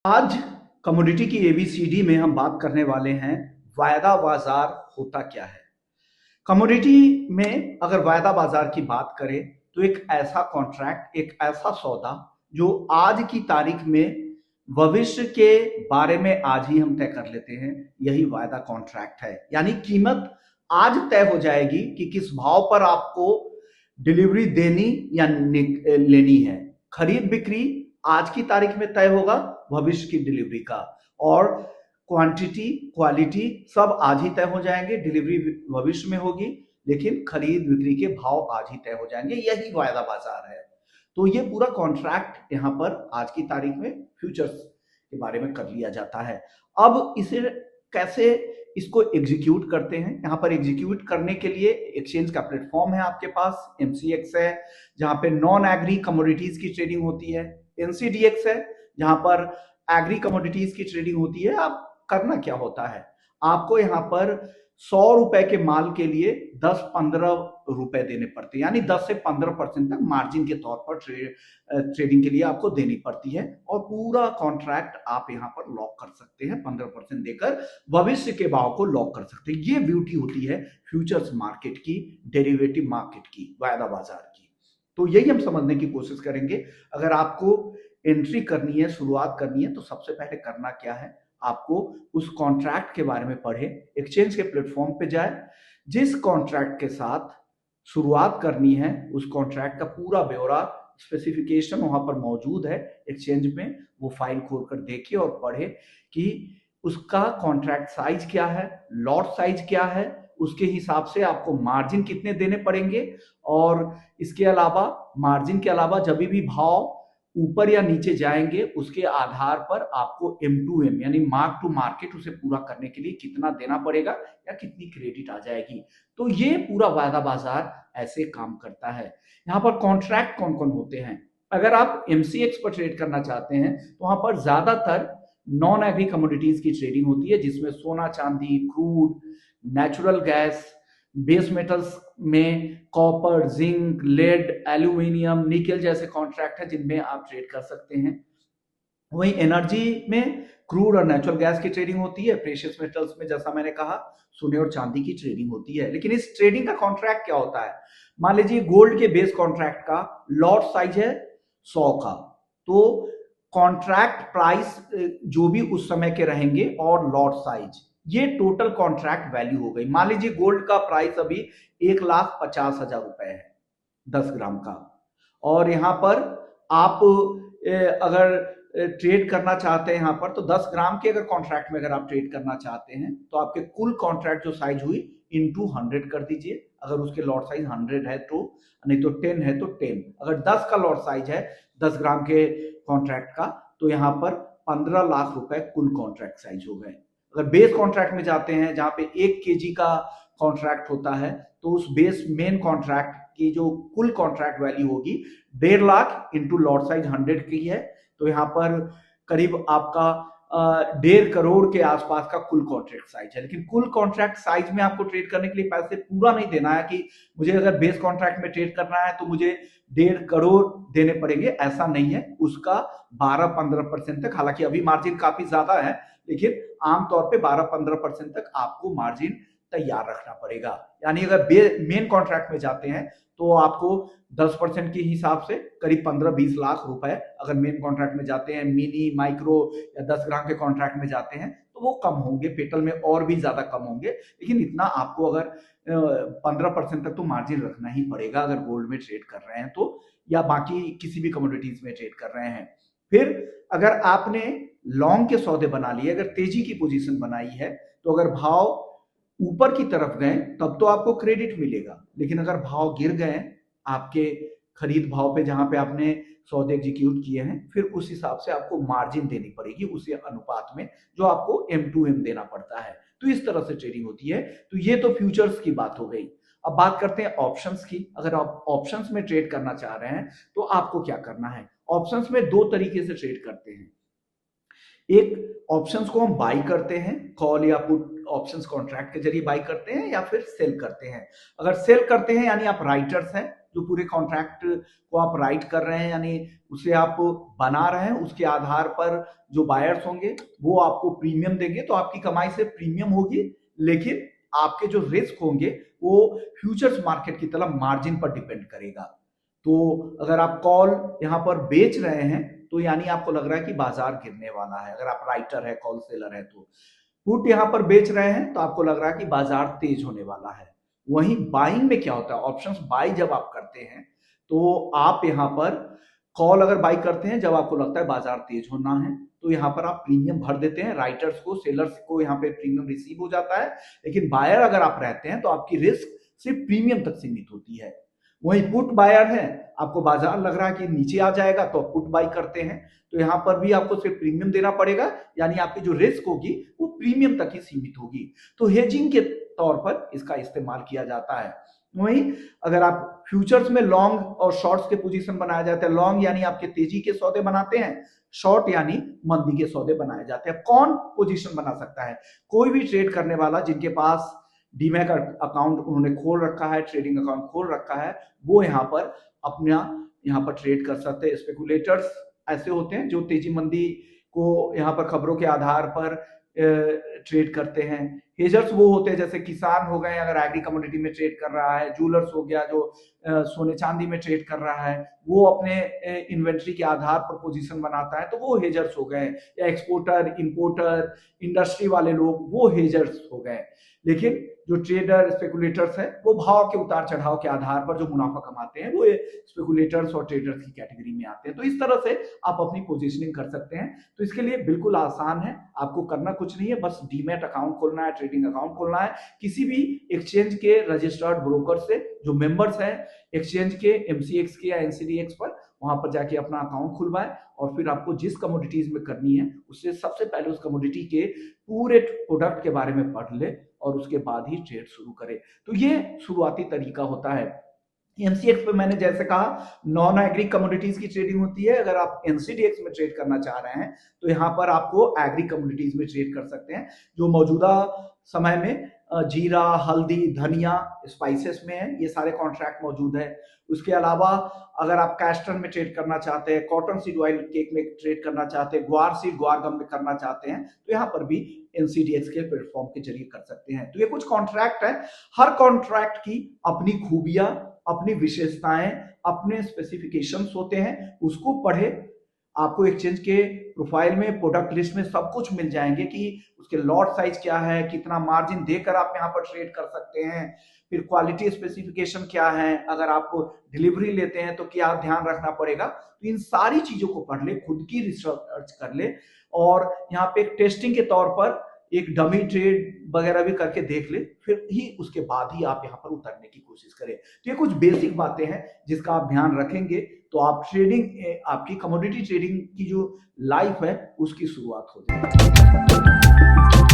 आज कमोडिटी की एबीसीडी में हम बात करने वाले हैं वायदा बाजार होता क्या है। कमोडिटी में अगर वायदा बाजार की बात करें तो एक ऐसा कॉन्ट्रैक्ट, एक ऐसा सौदा जो आज की तारीख में भविष्य के बारे में आज ही हम तय कर लेते हैं, यही वायदा कॉन्ट्रैक्ट है। यानी कीमत आज तय हो जाएगी कि किस भाव पर आपको डिलीवरी देनी या लेनी है। खरीद बिक्री आज की तारीख में तय होगा, भविष्य की डिलीवरी का, और क्वांटिटी क्वालिटी सब आज ही तय हो जाएंगे। डिलीवरी भविष्य में होगी, लेकिन खरीद बिक्री के भाव आज ही तय हो जाएंगे। यही वायदा बाजार है। तो ये पूरा कॉन्ट्रैक्ट यहाँ पर आज की तारीख में फ्यूचर्स के बारे में कर लिया जाता है। अब इसे कैसे इसको एग्जीक्यूट करते हैं, यहाँ पर एग्जीक्यूट करने के लिए एक्सचेंज का प्लेटफॉर्म है आपके पास। एमसीएक्स है जहाँ पे नॉन एग्री कमोडिटीज की ट्रेडिंग होती है। एनसीडीएक्स है जहां पर एग्री कमोडिटीज की ट्रेडिंग होती है। आप करना क्या होता है, आपको यहाँ पर 100 रुपए के माल के लिए 10-15 रुपए देने पड़ते हैं, यानी 10 से 15% तक मार्जिन के तौर पर ट्रेडिंग के लिए आपको देनी पड़ती है। और पूरा कॉन्ट्रैक्ट आप यहाँ पर लॉक कर सकते हैं, 15% देकर भविष्य के भाव को लॉक कर सकते हैं। ये ब्यूटी होती है फ्यूचर्स मार्केट की, डेरिवेटिव मार्केट की, वायदा बाजार की। तो यही हम समझने की कोशिश करेंगे। अगर आपको एंट्री करनी है, शुरुआत करनी है, तो सबसे पहले करना क्या है, आपको उस कॉन्ट्रैक्ट के बारे में पढ़े, एक्सचेंज के प्लेटफॉर्म पे जाए, जिस कॉन्ट्रैक्ट के साथ शुरुआत करनी है उस कॉन्ट्रैक्ट का पूरा ब्यौरा, स्पेसिफिकेशन वहां पर मौजूद है एक्सचेंज में। वो फाइल खोलकर देखिए और पढ़े कि उसका कॉन्ट्रैक्ट साइज क्या है, लॉट साइज क्या है, उसके हिसाब से आपको मार्जिन कितने देने पड़ेंगे। और इसके अलावा, मार्जिन के अलावा जब भी भाव ऊपर या नीचे जाएंगे, उसके आधार पर आपको M2M यानी मार्क टू मार्केट उसे पूरा करने के लिए कितना देना पड़ेगा या कितनी क्रेडिट आ जाएगी। तो ये पूरा वायदा बाजार ऐसे काम करता है। यहाँ पर कॉन्ट्रैक्ट कौन कौन होते हैं, अगर आप MCX पर ट्रेड करना चाहते हैं तो वहां पर ज्यादातर नॉन एग्री कमोडिटीज की ट्रेडिंग होती है, जिसमें सोना चांदी, crude, natural gas, base metals में copper, zinc, lead, aluminium, nickel जैसे कॉन्ट्रैक्ट है जिनमें आप ट्रेड कर सकते हैं। वहीं एनर्जी में क्रूड और नेचुरल गैस की ट्रेडिंग होती है। प्रेशियस मेटल्स में जैसा मैंने कहा, सोने और चांदी की ट्रेडिंग होती है। लेकिन इस ट्रेडिंग का कॉन्ट्रैक्ट क्या होता है, मान लीजिए गोल्ड के बेस कॉन्ट्रैक्ट का लॉट साइज है 100 का, तो कॉन्ट्रैक्ट प्राइस जो भी उस समय के रहेंगे और लॉट साइज, ये टोटल कॉन्ट्रैक्ट वैल्यू हो गई। मान लीजिए गोल्ड का प्राइस अभी 1,50,000 रुपए है 10 ग्राम का, और यहां पर आप अगर ट्रेड करना चाहते हैं यहाँ पर, तो 10 ग्राम के अगर कॉन्ट्रैक्ट में अगर आप ट्रेड करना चाहते हैं तो आपके कुल कॉन्ट्रैक्ट जो साइज हुई इंटू 100 कर दीजिए। अगर उसके लॉट साइज 100 है तो, नहीं तो 10 है तो 10। अगर 10 का लॉट साइज है 10 ग्राम के कॉन्ट्रैक्ट का, तो यहाँ पर 15 लाख रुपए कुल कॉन्ट्रैक्ट साइज हो गए। अगर बेस कॉन्ट्रैक्ट में जाते हैं जहां पे 1 केजी का कॉन्ट्रैक्ट होता है, तो उस बेस मेन कॉन्ट्रैक्ट की जो कुल कॉन्ट्रैक्ट वैल्यू होगी 1.5 लाख इंटू लॉट साइज 100 की है, तो यहाँ पर करीब आपका 1.5 करोड़ के आसपास का कुल कॉन्ट्रैक्ट साइज है। लेकिन कुल कॉन्ट्रैक्ट साइज में आपको ट्रेड करने के लिए पैसे पूरा नहीं देना है कि मुझे अगर बेस कॉन्ट्रैक्ट में ट्रेड करना है तो मुझे 1.5 करोड़ देने पड़ेंगे, ऐसा नहीं है। उसका 12-15% तक, हालांकि अभी मार्जिन काफी ज्यादा है, लेकिन आमतौर पे 12-15% तक आपको मार्जिन तैयार रखना पड़ेगा। यानी अगर मेन कॉन्ट्रैक्ट में जाते हैं तो आपको 10% के हिसाब से करीब 15-20 लाख रुपए, अगर मेन कॉन्ट्रैक्ट में जाते हैं, मिनी, माइक्रो या 10 ग्राम के कॉन्ट्रैक्ट में जाते हैं तो वो कम होंगे, पेटल में और भी ज्यादा कम होंगे। लेकिन इतना आपको अगर 15% तक तो मार्जिन रखना ही पड़ेगा अगर गोल्ड में ट्रेड कर रहे हैं तो, या बाकी किसी भी कमोडिटीज में ट्रेड कर रहे हैं। फिर अगर आपने लॉन्ग के सौदे बना लिए, अगर तेजी की पोजीशन बनाई है, तो अगर भाव ऊपर की तरफ गए तब तो आपको क्रेडिट मिलेगा, लेकिन अगर भाव गिर गए आपके खरीद भाव पे जहां पे आपने सौदे एग्जीक्यूट किए हैं, फिर उस हिसाब से आपको मार्जिन देनी पड़ेगी उसी अनुपात में जो आपको M2M देना पड़ता है। तो इस तरह से ट्रेडिंग होती है। तो ये तो फ्यूचर्स की बात हो गई। अब बात करते हैं ऑप्शंस की। अगर आप ऑप्शंस में ट्रेड करना चाह रहे हैं तो आपको क्या करना है। ऑप्शंस में दो तरीके से ट्रेड करते हैं। एक, ऑप्शंस को हम बाई करते हैं, कॉल या पुट ऑप्शंस कॉन्ट्रैक्ट के जरिए बाई करते हैं, या फिर सेल करते हैं। अगर सेल करते हैं यानी आप राइटर्स हैं, जो पूरे कॉन्ट्रैक्ट को आप राइट कर रहे हैं, यानी उसे आप बना रहे हैं, उसके आधार पर जो बायर्स होंगे वो आपको प्रीमियम देंगे, तो आपकी कमाई से प्रीमियम होगी, लेकिन आपके जो रिस्क होंगे वो फ्यूचर्स मार्केट की तरह मार्जिन पर डिपेंड करेगा। तो अगर आप कॉल यहाँ पर बेच रहे हैं तो यानी आपको लग रहा है कि बाजार गिरने वाला है, अगर आप राइटर है, कॉल सेलर है। तो पुट यहाँ पर बेच रहे हैं तो आपको लग रहा है कि बाजार तेज होने वाला है। वहीं बाइंग में क्या होता है, ऑप्शंस बाई जब आप करते हैं तो आप यहाँ पर कॉल अगर बाई करते हैं जब आपको लगता है बाजार तेज होना है, तो यहाँ पर आप प्रीमियम भर देते हैं, राइटर्स को, सेलर्स को यहाँ पे प्रीमियम रिसीव हो जाता है। लेकिन बायर अगर आप रहते हैं तो आपकी रिस्क सिर्फ प्रीमियम तक सीमित होती है। वहीं पुट बायर है, आपको बाजार लग रहा है कि नीचे आ जाएगा तो आप पुट बाई करते हैं, तो यहाँ पर भी आपको सिर्फ प्रीमियम देना पड़ेगा, यानी आपकी जो रिस्क होगी वो प्रीमियम तक ही सीमित होगी। तो हेजिंग के तौर पर इसका इस्तेमाल किया जाता है। वहीं अगर आप फ्यूचर्स में लॉन्ग और शॉर्ट्स के पोजीशन बनाया जाता है, लॉन्ग यानी आपके तेजी के सौदे बनाते हैं, शॉर्ट यानी मंदी के सौदे बनाए जाते हैं। कौन पोजीशन बना सकता है? कोई भी ट्रेड करने वाला जिनके पास डीमैट अकाउंट उन्होंने खोल रखा है, ट्रेडिंग अकाउंट खोल रखा है, वो यहाँ पर अपना यहाँ पर ट्रेड कर सकते हैं। स्पेकुलेटर्स ऐसे होते हैं जो तेजी मंदी को यहाँ पर खबरों के आधार पर ट्रेड करते हैं। हेजर्स वो होते हैं जैसे किसान हो गए, अगर एग्री कमोडिटी में ट्रेड कर रहा है, जूलर्स हो गया जो सोने चांदी में ट्रेड कर रहा है, वो अपने इन्वेंट्री के आधार पर पोजीशन बनाता है, तो वो हेजर्स हो गए। या एक्सपोर्टर, इंपोर्टर, इंडस्ट्री वाले लोग, वो हेजर्स हो गए। लेकिन जो ट्रेडर, स्पेकुलेटर्स है, वो भाव के उतार चढ़ाव के आधार पर जो मुनाफा कमाते हैं, वो स्पेकुलेटर्स और ट्रेडर्स की कैटेगरी में आते हैं। तो इस तरह से आप अपनी पोजीशनिंग कर सकते हैं। तो इसके लिए बिल्कुल आसान है, आपको करना कुछ नहीं है, बस डीमैट अकाउंट खोलना है, ट्रेडिंग अकाउंट खोलना है, किसी भी एक्सचेंज के रजिस्टर्ड ब्रोकर से, जो मेंबर्स हैं एक्सचेंज के, एमसीएक्स के या एनसीडीएक्स पर, वहां पर जाके अपना अकाउंट खुलवाएं। और फिर आपको जिस कमोडिटीज में करनी है उससे सबसे पहले उस कमोडिटी के पूरे प्रोडक्ट के बारे में पढ़ ले और उसके बाद ही ट्रेड शुरू करें। तो ये शुरुआती तरीका होता है। एमसीएक्स पे मैंने जैसे कहा नॉन एग्री कमोडिटीज की ट्रेडिंग होती है। अगर आप एनसीडीएक्स में ट्रेड करना चाह रहे हैं तो यहाँ पर आपको एग्री कमोडिटीज में ट्रेड कर सकते हैं, जो मौजूदा समय में जीरा, हल्दी, धनिया, स्पाइसेस में है, ये सारे कॉन्ट्रैक्ट मौजूद है। उसके अलावा अगर आप कैस्टर में ट्रेड करना चाहते हैं, कॉटन सीड ऑयल केक में ट्रेड करना चाहते हैं, ग्वार सीड, ग्वार गम में करना चाहते हैं, तो यहाँ पर भी एनसीडीएक्स के प्लेटफॉर्म के जरिए कर सकते हैं। तो ये कुछ कॉन्ट्रैक्ट है, हर कॉन्ट्रैक्ट की अपनी खूबियां, अपनी विशेषताएं, अपने स्पेसिफिकेशंस होते हैं, उसको पढ़े। आपको एक्सचेंज के प्रोफाइल में, प्रोडक्ट लिस्ट में सब कुछ मिल जाएंगे कि उसके लॉट साइज क्या है, कितना मार्जिन देकर आप यहाँ पर ट्रेड कर सकते हैं, फिर क्वालिटी स्पेसिफिकेशन क्या है, अगर आप डिलीवरी लेते हैं तो क्या ध्यान रखना पड़ेगा। तो इन सारी चीजों को पढ़ ले, खुद की रिसर्च कर ले, और यहाँ पे एक टेस्टिंग के तौर पर एक डमी ट्रेड वगैरह भी करके देख ले, फिर ही उसके बाद ही आप यहाँ पर उतरने की कोशिश करें। तो ये कुछ बेसिक बातें हैं जिसका आप ध्यान रखेंगे तो आप ट्रेडिंग, आपकी कमोडिटी ट्रेडिंग की जो लाइफ है उसकी शुरुआत हो जाएगी।